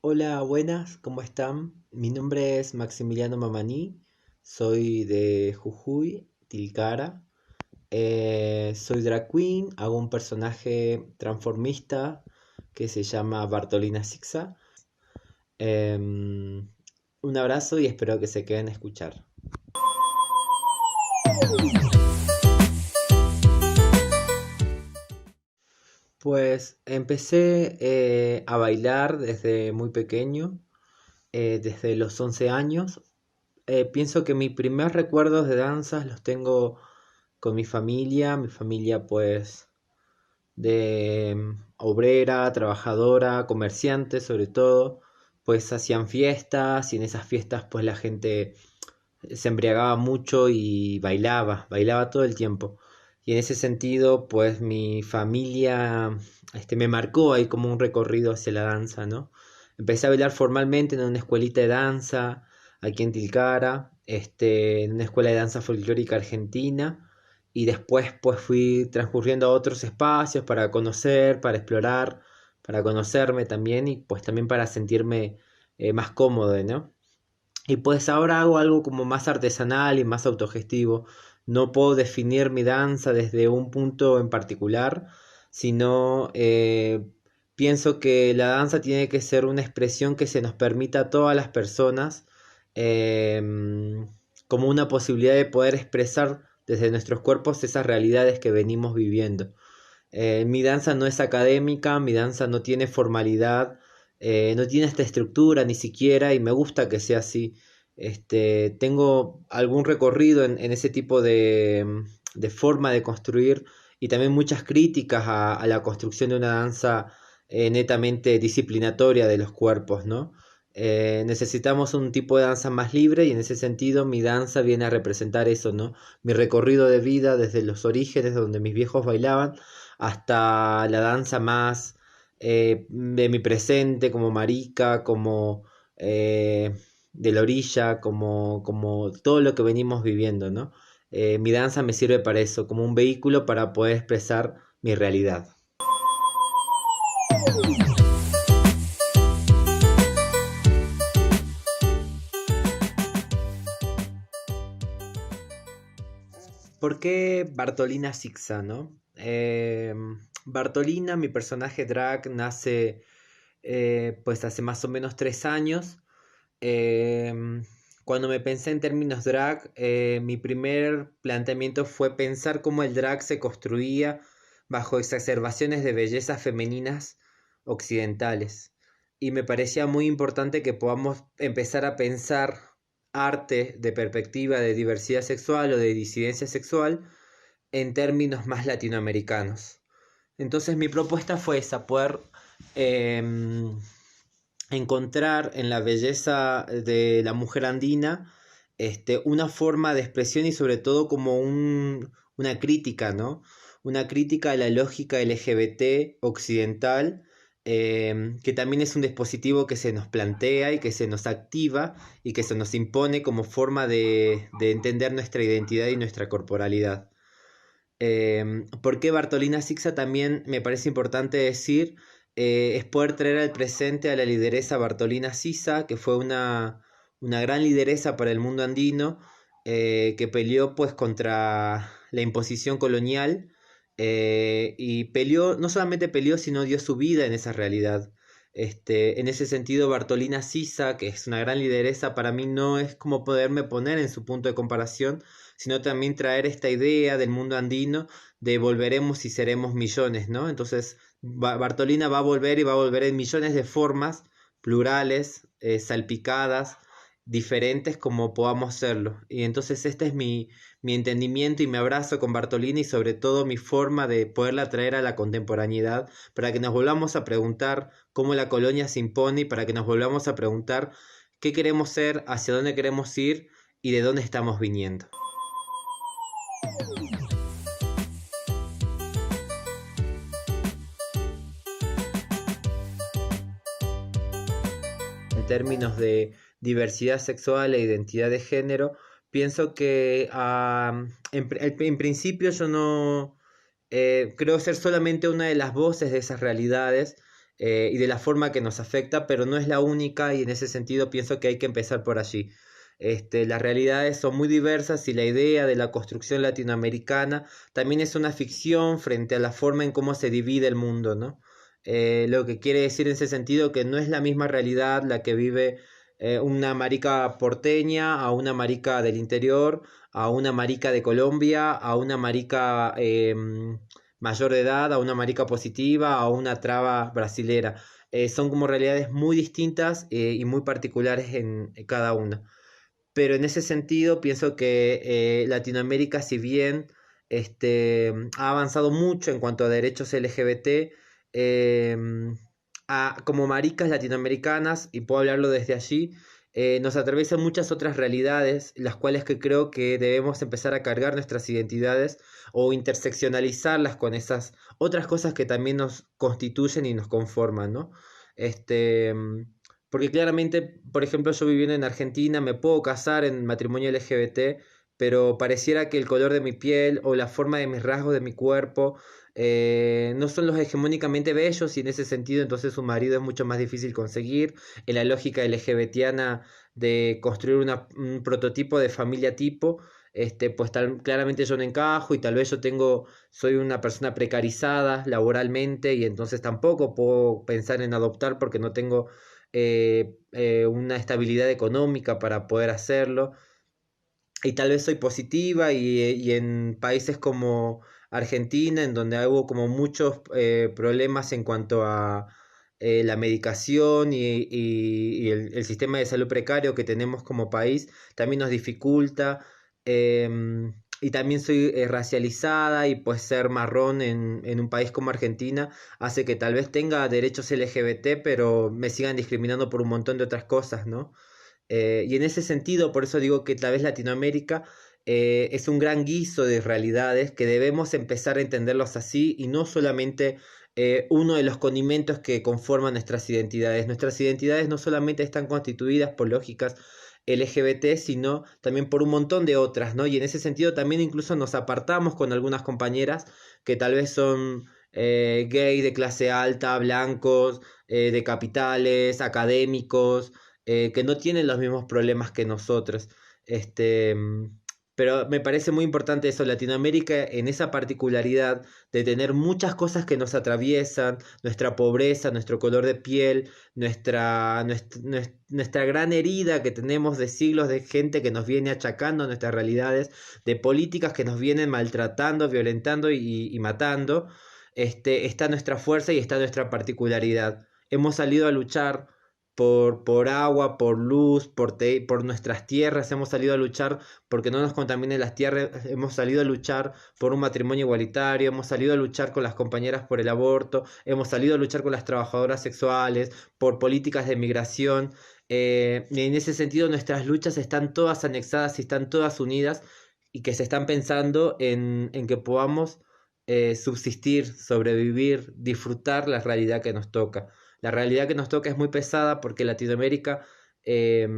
Hola, buenas, ¿cómo están? Mi nombre es Maximiliano Mamani, soy de Jujuy, Tilcara. Soy drag queen, hago un personaje transformista que se llama Bartolina Sixa. Em, un abrazo y espero que se queden a escuchar. Pues empecé a bailar desde muy pequeño, desde los 11 años. Pienso que mis primeros recuerdos de danzas los tengo con mi familia pues de obrera, trabajadora, comerciante sobre todo, pues hacían fiestas y en esas fiestas pues la gente se embriagaba mucho y bailaba todo el tiempo. Y en ese sentido pues mi familia me marcó ahí como un recorrido hacia la danza, ¿no? Empecé a bailar formalmente en una escuelita de danza aquí en Tilcara, en una escuela de danza folclórica argentina, y después pues fui transcurriendo a otros espacios para conocer, para explorar, para conocerme también y pues también para sentirme más cómodo, ¿no? Y pues ahora hago algo como más artesanal y más autogestivo. No puedo definir mi danza desde un punto en particular, sino pienso que la danza tiene que ser una expresión que se nos permita a todas las personas como una posibilidad de poder expresar desde nuestros cuerpos esas realidades que venimos viviendo. Mi danza no es académica, mi danza no tiene formalidad, no tiene esta estructura ni siquiera y me gusta que sea así. Tengo algún recorrido en ese tipo de forma de construir y también muchas críticas a la construcción de una danza netamente disciplinatoria de los cuerpos, ¿no? Necesitamos un tipo de danza más libre y en ese sentido mi danza viene a representar eso, ¿no? Mi recorrido de vida desde los orígenes donde mis viejos bailaban hasta la danza más de mi presente, como marica, como de la orilla, como todo lo que venimos viviendo, ¿no? Mi danza me sirve para eso, como un vehículo para poder expresar mi realidad. ¿Por qué Bartolina Sixa, no? Bartolina, mi personaje drag, nace pues hace más o menos 3 años. Em, Cuando me pensé en términos drag, mi primer planteamiento fue pensar cómo el drag se construía bajo exacerbaciones de bellezas femeninas occidentales. Y me parecía muy importante que podamos empezar a pensar arte de perspectiva de diversidad sexual o de disidencia sexual en términos más latinoamericanos. Entonces mi propuesta fue esa, poder em, encontrar en la belleza de la mujer andina una forma de expresión y sobre todo como una crítica, ¿no? Una crítica a la lógica LGBT occidental, que también es un dispositivo que se nos plantea y que se nos activa y que se nos impone como forma de entender nuestra identidad y nuestra corporalidad. ¿Por qué Bartolina Sixa también me parece importante decir? Es poder traer al presente a la lideresa Bartolina Sisa, que fue una gran lideresa para el mundo andino, que peleó pues contra la imposición colonial, y peleó, no solamente peleó, sino dio su vida en esa realidad. En ese sentido, Bartolina Sisa, que es una gran lideresa, para mí no es como poderme poner en su punto de comparación, sino también traer esta idea del mundo andino de volveremos y seremos millones, ¿no? Entonces, Bartolina va a volver y va a volver en millones de formas plurales, salpicadas, diferentes como podamos serlo. Y entonces este es mi entendimiento y mi abrazo con Bartolina y sobre todo mi forma de poderla traer a la contemporaneidad para que nos volvamos a preguntar cómo la colonia se impone y para que nos volvamos a preguntar qué queremos ser, hacia dónde queremos ir y de dónde estamos viniendo. En términos de diversidad sexual e identidad de género, pienso que en principio yo no creo ser solamente una de las voces de esas realidades. y de la forma que nos afecta, pero no es la única y en ese sentido pienso que hay que empezar por allí. Las realidades son muy diversas y la idea de la construcción latinoamericana también es una ficción frente a la forma en cómo se divide el mundo, ¿no? Lo que quiere decir en ese sentido que no es la misma realidad la que vive una marica porteña a una marica del interior, a una marica de Colombia, a una marica mayor de edad, a una marica positiva, a una traba brasilera. Son como realidades muy distintas y muy particulares en cada una. Pero en ese sentido pienso que Latinoamérica, si bien ha avanzado mucho en cuanto a derechos LGBT, eh, como maricas latinoamericanas, y puedo hablarlo desde allí, nos atraviesan muchas otras realidades, las cuales que creo que debemos empezar a cargar nuestras identidades o interseccionalizarlas con esas otras cosas que también nos constituyen y nos conforman, ¿no? Este, Porque claramente, por ejemplo, yo viviendo en Argentina, me puedo casar en matrimonio LGBT, pero pareciera que el color de mi piel o la forma de mis rasgos de mi cuerpo no son los hegemónicamente bellos y en ese sentido entonces un marido es mucho más difícil conseguir. En la lógica LGBTiana de construir un prototipo de familia tipo, pues claramente yo no encajo y tal vez soy una persona precarizada laboralmente y entonces tampoco puedo pensar en adoptar porque no tengo una estabilidad económica para poder hacerlo. Y tal vez soy positiva y en países como Argentina, en donde hubo como muchos problemas en cuanto a la medicación y el sistema de salud precario que tenemos como país, también nos dificulta. Y también soy racializada y pues ser marrón en un país como Argentina hace que tal vez tenga derechos LGBT, pero me sigan discriminando por un montón de otras cosas, ¿no? Y en ese sentido, por eso digo que tal vez Latinoamérica es un gran guiso de realidades que debemos empezar a entenderlos así y no solamente uno de los condimentos que conforman nuestras identidades. Nuestras identidades no solamente están constituidas por lógicas LGBT, sino también por un montón de otras, ¿no? Y en ese sentido también incluso nos apartamos con algunas compañeras que tal vez son gay de clase alta, blancos, de capitales, académicos que no tienen los mismos problemas que nosotros. Este, mm, pero me parece muy importante eso, Latinoamérica en esa particularidad de tener muchas cosas que nos atraviesan, nuestra pobreza, nuestro color de piel, nuestra gran herida que tenemos de siglos de gente que nos viene achacando nuestras realidades, de políticas que nos vienen maltratando, violentando y matando. Está nuestra fuerza y está nuestra particularidad. Hemos salido a luchar por agua, por luz, por nuestras tierras, hemos salido a luchar porque no nos contaminen las tierras, hemos salido a luchar por un matrimonio igualitario, hemos salido a luchar con las compañeras por el aborto, hemos salido a luchar con las trabajadoras sexuales, por políticas de migración, y en ese sentido nuestras luchas están todas anexadas y están todas unidas y que se están pensando en que podamos subsistir, sobrevivir, disfrutar la realidad que nos toca. La realidad que nos toca es muy pesada porque Latinoamérica eh,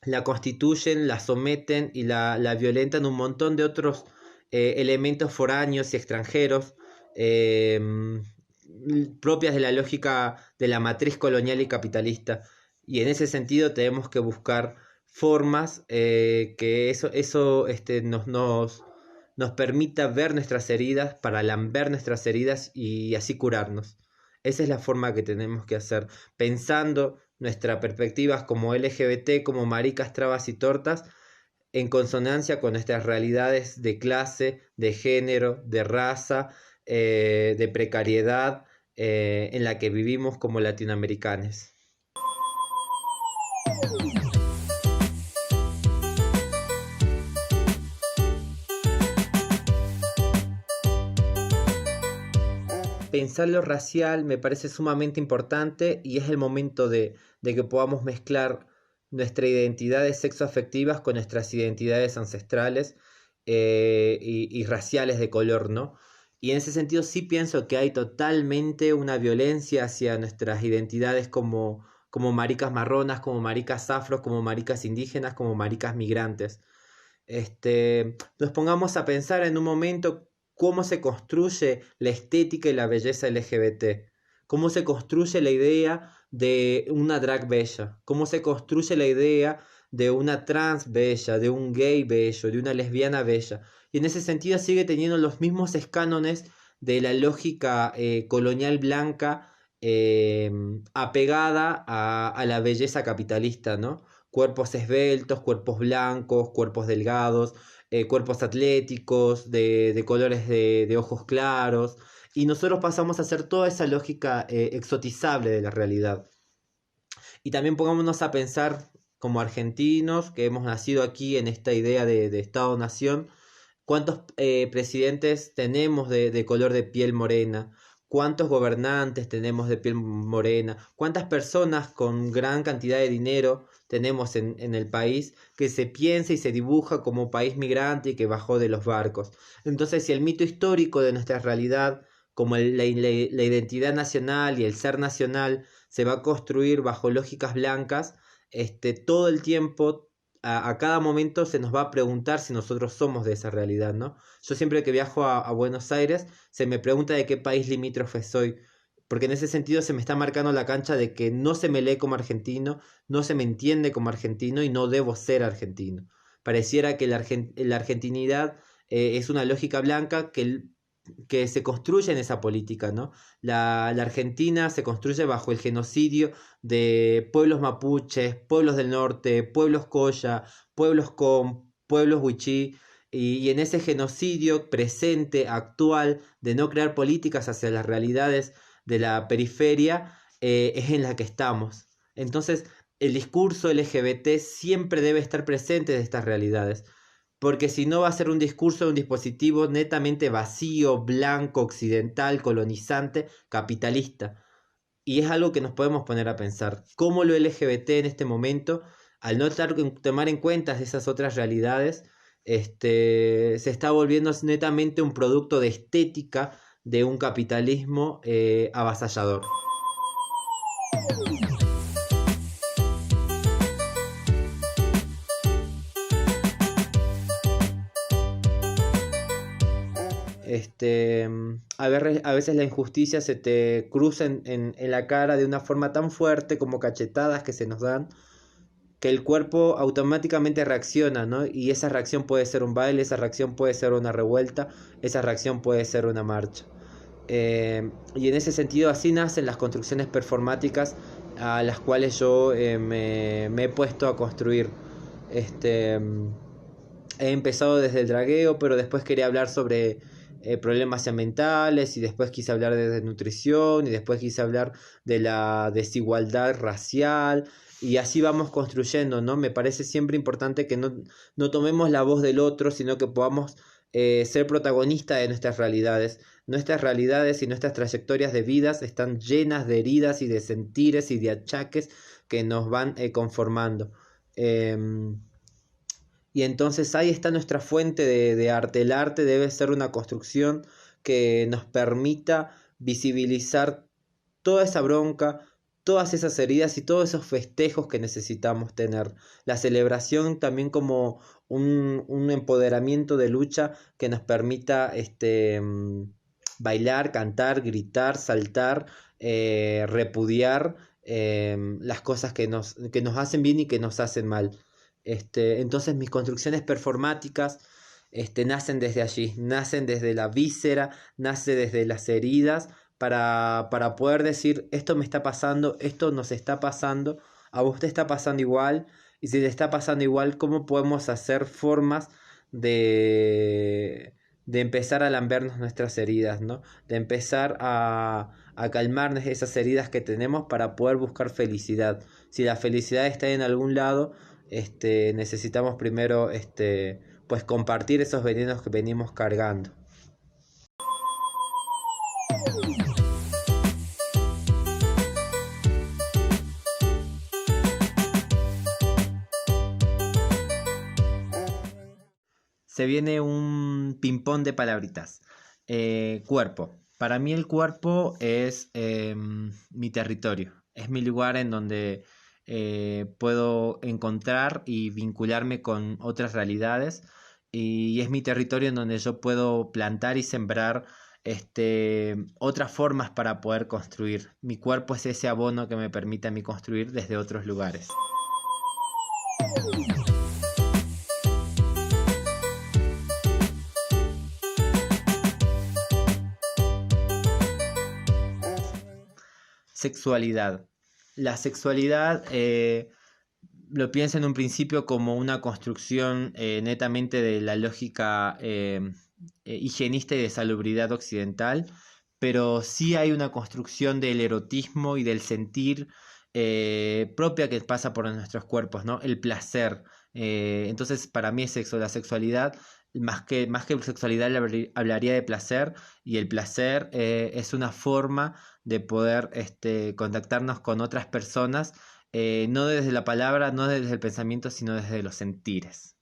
la constituyen, la someten y la violentan un montón de otros elementos foráneos y extranjeros eh, propias de la lógica de la matriz colonial y capitalista. Y en ese sentido tenemos que buscar formas que eso nos permita ver nuestras heridas, para lamber nuestras heridas y así curarnos. Esa es la forma que tenemos que hacer, pensando nuestras perspectivas como LGBT, como maricas, trabas y tortas, en consonancia con nuestras realidades de clase, de género, de raza, de precariedad en la que vivimos como latinoamericanos. Pensar lo racial me parece sumamente importante y es el momento de que podamos mezclar nuestras identidades sexoafectivas con nuestras identidades ancestrales y raciales de color, ¿no? Y en ese sentido sí pienso que hay totalmente una violencia hacia nuestras identidades como maricas marronas, como maricas afros, como maricas indígenas, como maricas migrantes. Nos pongamos a pensar en un momento cómo se construye la estética y la belleza LGBT. cómo se construye la idea de una drag bella, cómo se construye la idea de una trans bella, de un gay bello, de una lesbiana bella. Y en ese sentido sigue teniendo los mismos escánones de la lógica colonial blanca eh, apegada a la belleza capitalista, ¿no? Cuerpos esbeltos, cuerpos blancos, cuerpos delgados, cuerpos atléticos, de colores de ojos claros, y nosotros pasamos a hacer toda esa lógica exotizable de la realidad. Y también pongámonos a pensar como argentinos, que hemos nacido aquí en esta idea de Estado-Nación, ¿cuántos presidentes tenemos de color de piel morena? ¿Cuántos gobernantes tenemos de piel morena? ¿Cuántas personas con gran cantidad de dinero tenemos en el país que se piensa y se dibuja como país migrante y que bajó de los barcos? Entonces, si el mito histórico de nuestra realidad, como la identidad nacional y el ser nacional, se va a construir bajo lógicas blancas, todo el tiempo a cada momento se nos va a preguntar si nosotros somos de esa realidad, ¿no? Yo siempre que viajo a Buenos Aires se me pregunta de qué país limítrofe soy, porque en ese sentido se me está marcando la cancha de que no se me lee como argentino, no se me entiende como argentino y no debo ser argentino. Pareciera que la argentinidad es una lógica blanca que se construye en esa política, ¿no? La Argentina se construye bajo el genocidio de pueblos mapuches, pueblos del norte, pueblos coya, pueblos com, pueblos huichí, y en ese genocidio presente, actual, de no crear políticas hacia las realidades de la periferia, es en la que estamos. Entonces, el discurso LGBT siempre debe estar presente de estas realidades, porque si no va a ser un discurso de un dispositivo netamente vacío, blanco, occidental, colonizante, capitalista. Y es algo que nos podemos poner a pensar. ¿Cómo lo LGBT en este momento, al no tomar en cuenta esas otras realidades, se está volviendo netamente un producto de estética de un capitalismo avasallador? A veces la injusticia se te cruza en la cara de una forma tan fuerte como cachetadas que se nos dan, que el cuerpo automáticamente reacciona, ¿no? Y esa reacción puede ser un baile, esa reacción puede ser una revuelta, esa reacción puede ser una marcha. Y en ese sentido así nacen las construcciones performáticas a las cuales yo me he puesto a construir. Este, He empezado desde el dragueo, pero después quería hablar sobre problemas ambientales, y después quise hablar de nutrición, y después quise hablar de la desigualdad racial, y así vamos construyendo, ¿no? Me parece siempre importante que no tomemos la voz del otro, sino que podamos ser protagonistas de nuestras realidades. Nuestras realidades y nuestras trayectorias de vidas están llenas de heridas y de sentires y de achaques que nos van conformando. Y entonces ahí está nuestra fuente de arte. El arte debe ser una construcción que nos permita visibilizar toda esa bronca, todas esas heridas y todos esos festejos que necesitamos tener. La celebración también como un empoderamiento de lucha que nos permita bailar, cantar, gritar, saltar, repudiar las cosas que nos hacen bien y que nos hacen mal. Entonces mis construcciones performáticas nacen desde allí, nacen desde la víscera, nace desde las heridas, para poder decir, esto me está pasando, esto nos está pasando, a vos te está pasando igual, y si te está pasando igual, ¿cómo podemos hacer formas de empezar a lambernos nuestras heridas, ¿no? De empezar a calmar esas heridas que tenemos para poder buscar felicidad. Si la felicidad está en algún lado, necesitamos primero pues compartir esos venenos que venimos cargando. Se viene un ping-pong de palabritas. Cuerpo. Para mí el cuerpo es mi territorio. Es mi lugar en donde puedo encontrar y vincularme con otras realidades. Y es mi territorio en donde yo puedo plantar y sembrar otras formas para poder construir. Mi cuerpo es ese abono que me permite a mí construir desde otros lugares. Sexualidad. La sexualidad lo pienso en un principio como una construcción netamente de la lógica higienista y de salubridad occidental, pero sí hay una construcción del erotismo y del sentir propia que pasa por nuestros cuerpos, ¿no? El placer. Entonces, para mí es sexo, la sexualidad, más que sexualidad, hablaría de placer, y el placer es una forma de poder contactarnos con otras personas, no desde la palabra, no desde el pensamiento, sino desde los sentires.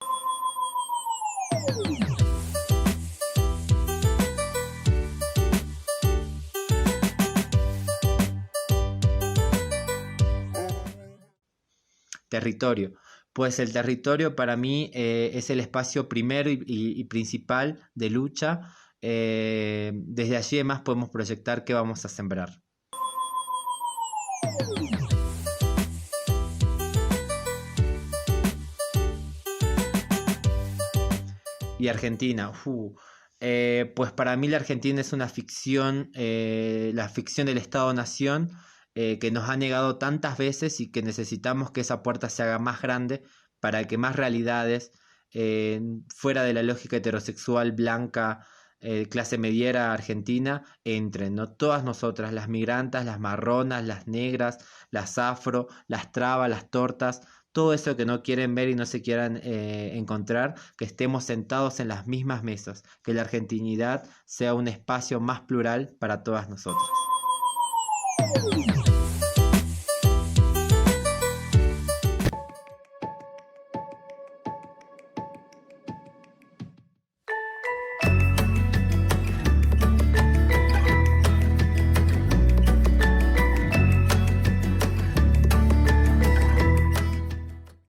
Territorio. Pues el territorio para mí es el espacio primero y principal de lucha. Desde allí además podemos proyectar qué vamos a sembrar. Y Argentina. Pues para mí la Argentina es una ficción, la ficción del Estado-Nación, que nos ha negado tantas veces y que necesitamos que esa puerta se haga más grande para que más realidades, fuera de la lógica heterosexual blanca, clase mediera argentina, entren, ¿no? Todas nosotras, las migrantas, las marronas, las negras, las afro, las trabas, las tortas, todo eso que no quieren ver y no se quieran encontrar, que estemos sentados en las mismas mesas, que la argentinidad sea un espacio más plural para todas nosotras.